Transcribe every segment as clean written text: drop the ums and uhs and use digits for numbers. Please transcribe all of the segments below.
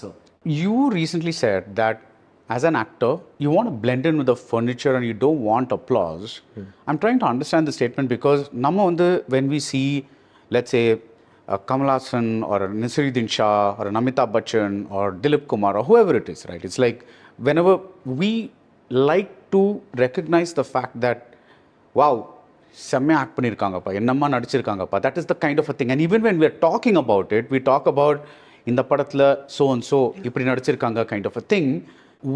So, You recently said that as an actor, you want to blend in with the furniture and you don't want applause. I'm trying to understand the statement because when we see, let's say, a Kamal Hassan or a Nasiruddin Shah or an Amitabh Bachchan or Dilip Kumar or whoever it is, right? It's like whenever we like to recognize the fact that, wow, செம்மையா act பண்ணியிருக்காங்கப்பா என்னம்மா நடிச்சிருக்காங்கப்பா that is the kind of a thing and even when we are talking about it we talk about இந்த படத்தில் so and so இப்படி நடிச்சிருக்காங்க kind of a thing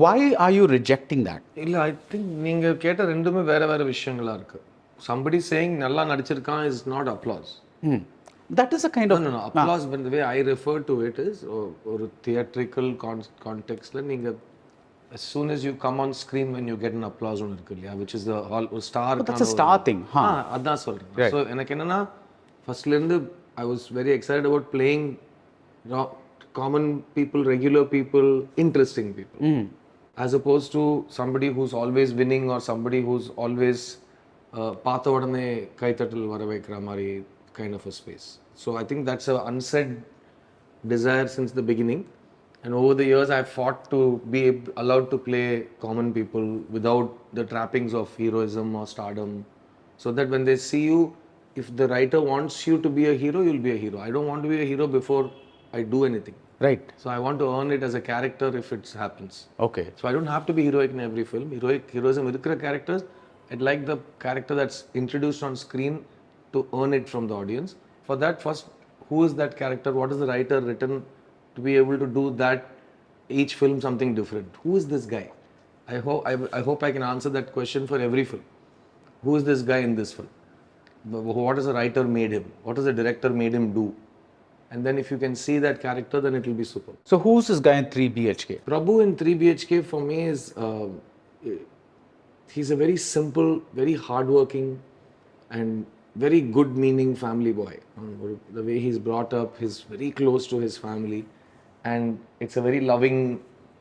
why are you rejecting that இல்லை I think நீங்கள் கேட்ட ரெண்டுமே வேறு வேறு விஷயங்களாக இருக்குது. சம்படி சேயிங் நல்லா நடிச்சிருக்கான் is not applause. That is a kind of applause but way I refer to it is ஒரு தியேட்ரிக்கல் கான்டெக்ட்ஸில் நீங்கள் as soon as you come on screen when you get an applause ஒன்று இருக்கு இல்லையா, which is the all star. That's a star thing. அதான் சொல்கிறேன். So எனக்கு என்னென்னா ஃபர்ஸ்ட்லேருந்து I was very excited about playing common people, regular people, interesting people, as opposed to somebody who's always winning or somebody who's always பார்த்த உடனே கைத்தட்டல் வர வைக்கிற மாதிரி kind of a space. So I think that's a unsaid desire since the beginning. And over the years, I've fought to be allowed to play common people without the trappings of heroism or stardom. So that when they see you, if the writer wants you to be a hero, you'll be a hero. I don't want to be a hero before I do anything. Right. So I want to earn it as a character if it happens. Okay. So I don't have to be heroic in every film. Heroism irukra characters, I'd like the character that's introduced on screen to earn it from the audience. For that, first, who is that character? What is the writer written to be able to do that, each film something different? Who is this guy? I hope I can answer that question for every film. Who is this guy in this film? What has the writer made him? What has the director made him do? And then if you can see that character, then it will be super. So who's this guy in 3 BHK? Prabhu in 3 BHK for me is he's a very simple, very hardworking and very good meaning family boy. The way he's brought up, he's very close to his family. And it's a very loving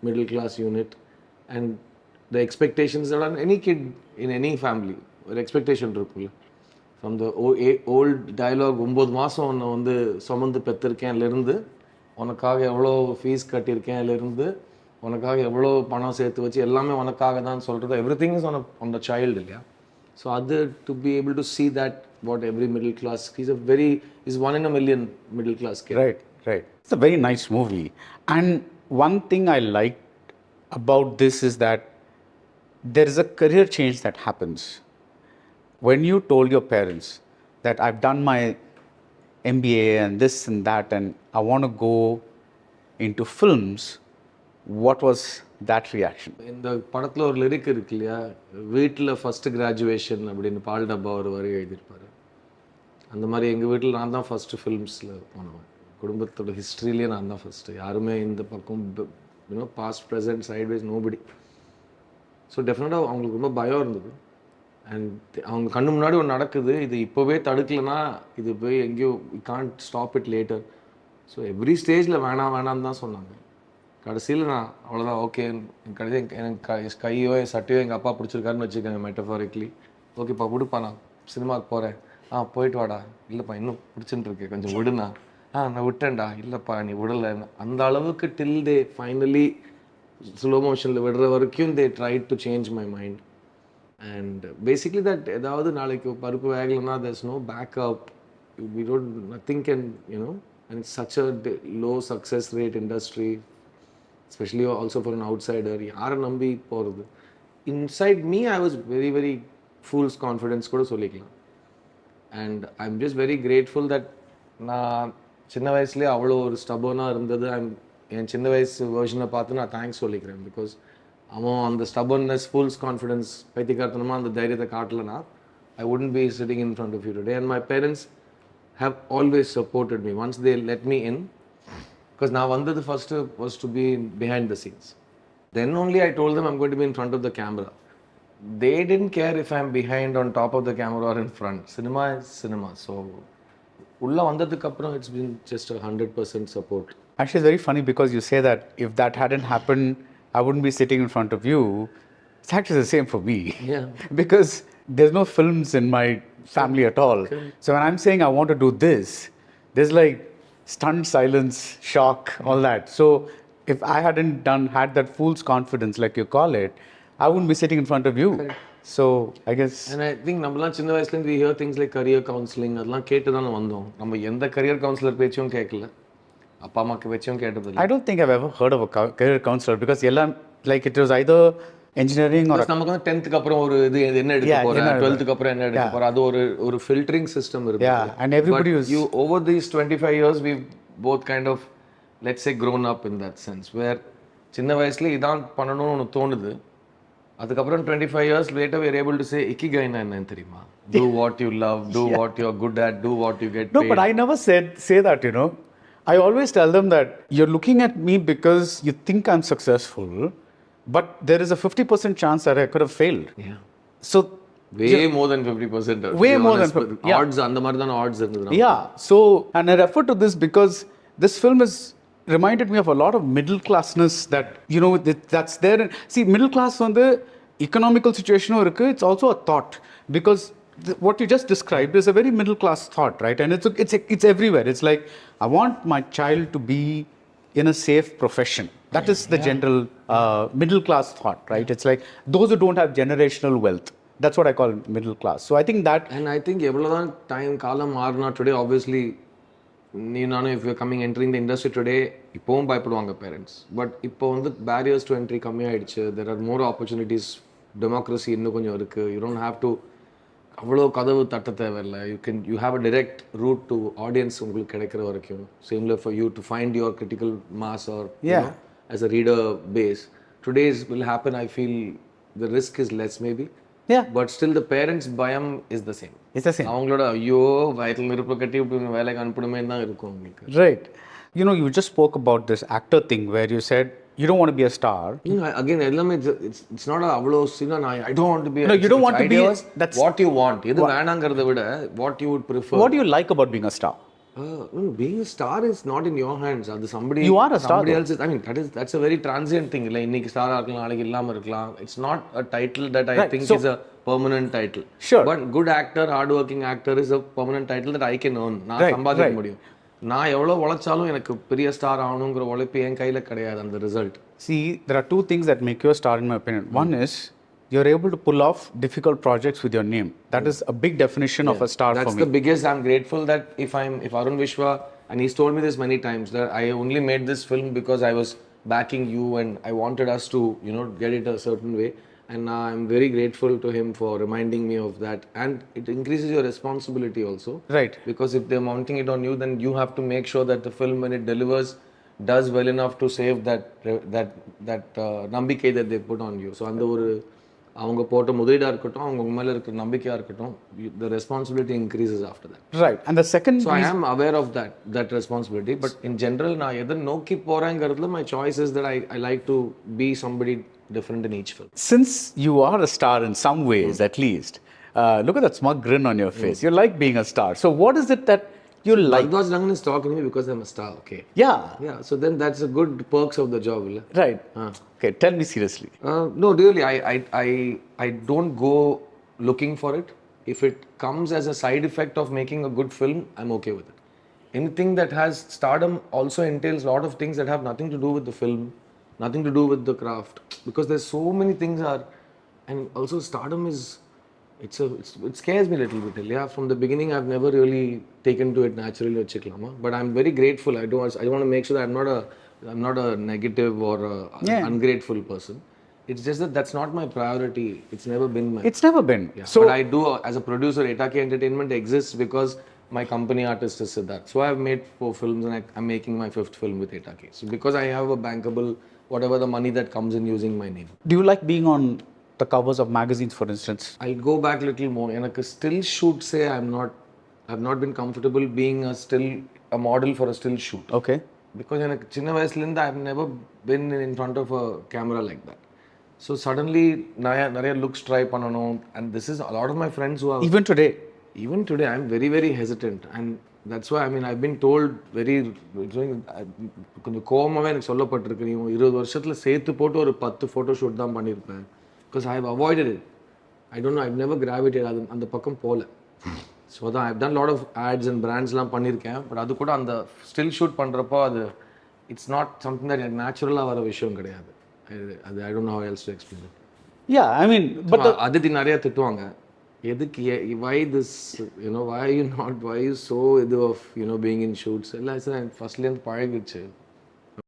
middle class unit, and the expectations that on any kid in any family, or expectation இருக்குல்ல, from the old dialogue 9 மாசம் உன்னை வந்து சுமந்து பெற்றிருக்கேன்ல இருந்து, உனக்காக எவ்வளோ fees கட்டியிருக்கேன்ல இருந்து, உனக்காக எவ்வளோ பணம் சேர்த்து வச்சு எல்லாமே உனக்காக தான் சொல்கிறது, everything is on the child இல்லையா. So அது to be able to see that what every middle class, he's one in a million middle class kid. Right. It's a very nice movie. And one thing I liked about this is that there is a career change that happens. When you told your parents that I've done my MBA and this and that and I want to go into films, what was that reaction? இந்த படத்தில் ஒரு lyric இருக்கு இல்லையா, வீட்டில் first graduation அப்படின்னு பால் டப்பா ஒரு வரி எழுதியிருப்பார். அந்த மாதிரி எங்கள் வீட்டில் நான் தான் ஃபஸ்ட்டு ஃபில்ம்ஸில் போனவன். குடும்பத்தோட ஹிஸ்ட்ரியிலே நான் தான் ஃபஸ்ட்டு. யாருமே இந்த பக்கம் past present sidewise nobody. So டெஃபினட்டாக அவங்களுக்கு ரொம்ப பயம் இருந்தது. அண்ட் அவங்க கண்ணு முன்னாடி ஒன்று நடக்குது, இது இப்போவே தடுக்கலைன்னா இது போய் எங்கேயோ can't stop it later. So every ஸ்டேஜில் வேணாம்னு தான் சொன்னாங்க. கடைசியில் நான் அவ்வளோதான் ஓகே, கடைசி எனக்கு கையோ சட்டையோ எங்கள் அப்பா பிடிச்சிருக்காருன்னு வச்சுக்கோங்க மெட்டஃபாரிக்லி. ஓகேப்பா விடுப்பா, நான் சினிமாவுக்கு போகிறேன். போயிட்டு வாடா. இல்லைப்பா இன்னும் பிடிச்சின்னு இருக்கேன், கொஞ்சம் விடுண்ணா. நான் விட்டேன்டா. இல்லைப்பா நீ விடலை. அந்த அளவுக்கு டில் தே ஃபைனலி ஸ்லோ மோஷனில் விடுற வரைக்கும் they try to change my mind. And basically that ஏதாவது நாளைக்கு பருப்பு வேகலைன்னா there's no backup. We don't, nothing can, and it's such a low success rate industry, especially also for an outsider. யாரை நம்பி போகிறது? Inside me I was very very fool's confidence கூட சொல்லிக்கலாம். And I'm just very grateful that நான் சின்ன வயசுலேயே அவ்வளோ ஒரு ஸ்டபர்னாக இருந்தது. என் சின்ன வயசு வேர்ஷனை பார்த்து நான் தேங்க்ஸ் சொல்லிக்கிறேன். பிகாஸ் அவன் அந்த ஸ்டபர்னஸ், ஃபுல்ஸ் கான்ஃபிடன்ஸ், பைத்தியக்காரத்தனமாக அந்த தைரியத்தை காட்டலைன்னா I wouldn't be sitting in front of you today. And my parents have always supported me once they let me in. Because நான் வந்தது first was to be behind the scenes. Then only I told them I'm going to be in front of the camera. They didn't care if I'm behind, on top of the camera or in front. Cinema is cinema. So உள்ள வந்ததுக்கு அப்புறம் it's been just 100% support. Actually, it's very funny because you say that if that hadn't happened, I wouldn't be sitting in front of you. It's actually the same for me. Yeah. Because there's no films in my family at all. Okay. So when I'm saying I want to do this, there's like stunned silence, shock, all that. So if I hadn't had that fool's confidence, like you call it, I wouldn't be sitting in front of you. So I guess. And I think நம்மலாம் சின்ன வயசுலேருந்து we hear things like career counseling அதெல்லாம் கேட்டு தானே வந்தோம். நம்ம எந்த career counselor பேச்சும் கேட்கல, அப்பா அம்மாக்கு பேச்சும் கேட்டதில்லை. I don't think I've ever heard of a career counselor because like it was either engineering or. நமக்கு வந்து 10th அப்புறம் ஒரு இது என்ன எடுக்க போற, 12th அப்புறம் என்ன எடுக்க போற, அது ஒரு filtering system இருக்கு. Yeah, and everybody was. You over these 25 years we've both kind of, let's say, grown up in that sense where சின்ன வயசுல இதான் பண்ணணும்னு தோணுது. அதுக்கப்புறம் 25 years later we are able to say ikigai-na என்னன்னு தெரியுமா? Do what you love, do what you're good at, do what you get paid. No, but I never say that, you know. I always tell them that you're looking at me because you think I'm successful, but there is a 50% chance that I could have failed. Yeah. So way more than 50%. Way more than 50%. Yeah. Odds அந்த மாதிரி தான் odds இருந்தது. Yeah. So, and I refer to this because this film is reminded me of a lot of middle classness that, you know, that's there. See, middle class on the economical situation, it's also a thought because what you just described is a very middle class thought, right? And it's everywhere. It's like, I want my child to be in a safe profession. That is the general middle class thought, right? It's like those who don't have generational wealth. That's what I call middle class. So I think that. And I think எவ்வளவுதான் time காலம் மாறினா today obviously நானும் if you're entering the industry today இப்போவும் பயப்படுவாங்க parents. But இப்போ வந்து barriers to entry கம்மியாயிடுச்சு. there are more opportunities. democracy இன்னும் கொஞ்சம் இருக்கு. you don't have to அவ்வளோ கதவு தட்ட தேவையில்லை. you have a direct route to audience உங்களுக்கு கிடைக்கிற வரைக்கும். similar for you to find your critical mass or you know, as a reader base. Today's will happen, I feel the risk is less maybe. Yeah. But still the parents bayam is the same. It's the same. அவங்களோட ஐயோ வயிற்றில் நெருப்பு கட்டி வேலைக்கு அனுப்பணுமே தான் இருக்கும் உங்களுக்கு. Right. You know, you just spoke about this actor thing where you said you don't want to be a star. Again, எல்லாமே it's not அவ்வளோ சீனா I don't want to be. No, you don't want to be. That's what you want. எது வேணாங்கிறத விட what you would prefer. What do you like about being a star? Being a star is not in your hands. அது somebody. You are a star. Somebody else is. I mean, that's a very transient thing. இல்லை இன்னைக்கு ஸ்டாரா இருக்கலாம், நாளைக்கு இல்லாம இருக்கலாம். It's not a title that I think is a permanent title. Sure. But good actor, hardworking actor is a permanent title that I can earn. நான் சம்பாதிக்க முடியும். நான் எவ்வளோ உழைச்சாலும் எனக்கு பெரிய ஸ்டார் ஆகணுங்கிற உழைப்பு என் கையில் கிடையாது அந்த result. See, there are two things that make you a star in my opinion. One is you're able to pull off difficult projects with your name. That is a big definition of a star for me. That's the biggest. I'm grateful that if Arun Vishwa, and he's told me this many times, that I only made this film because I was backing you and I wanted us to, you know, get it a certain way. And I'm very grateful to him for reminding me of that. And it increases your responsibility also. Right. Because if they're mounting it on you, then you have to make sure that the film, when it delivers, does well enough to save that நம்பிக்கை that they put on you. So அந்த ஒரு அவங்க போட்ட முதலீடா இருக்கட்டும், அவங்க மேல இருக்கிற நம்பிக்கையா இருக்கட்டும், the responsibility increases after that. Right. And the second. So I am aware of that responsibility. But in general, நான் எதை நோக்கி போறேங்கிறதுல my choice is that I like to be somebody different in each film. Since you are a star in some ways, at least, look at that smug grin on your face. You like being a star. So what is it that you like? Baradwaj Rangan is talking to me because I'm a star. Okay. Yeah. So then that's a good perks of the job, illa? Right. Okay. Tell me seriously. No, really, I don't go looking for it. If it comes as a side effect of making a good film, I'm okay with it. Anything that has stardom also entails a lot of things that have nothing to do with the film, nothing to do with the craft, because there's so many things and also stardom is, it scares me a little bit. Yeah, from the beginning I've never really taken to it naturally, but I'm very grateful. I want to make sure that I'm not a negative or ungrateful person. It's just that that's not my priority. It's never been my. It's never been. Yeah. So, but I do as a producer. Etaki Entertainment exists because my company artist is Siddharth. So I've made 4 films and I'm making my 5th film with Etaki. So because I have a bankable, whatever the money that comes in using my name. Do you like being on the covers of magazines, for instance? I'll go back a little more. And I still shoot, say I've not been comfortable being a model for a still shoot. Okay. Because I've never been in front of a camera like that. So suddenly, nariya looks try panano, and this is a lot of my friends who are. Even today, I'm very, very hesitant, and that's why I've been told very. கொஞ்சம் கோவமாவே எனக்கு சொல்லப்பட்டிருக்கு, நீ 20 வருஷத்துல சேர்த்து போட்டு ஒரு 10 photo shoot தான் பண்ணியிருப்பேன். Because I have avoided it. I don't know, I've never gravitated அந்த பக்கம் போல. So I've done a lot of ads and brands லாம் பண்ணியிருக்கேன், பட் அது கூட அந்த ஸ்டில் ஷூட் பண்றப்போ அது இட்ஸ் நாட் சம்திங் தட் எனக்கு நேச்சுரலாக வர விஷயம் கிடையாது. அது I don't know how else to explain it. Yeah, I mean, but the, Adithi நிறைய திட்டுவாங்க, எதுக்கு why this why you not why you so இது ஆஃப் பீயிங் இன் ஷூட்ஸ் எல்லாம் சார் எனக்கு ஃபர்ஸ்ட்லேருந்து பழகிடுச்சு.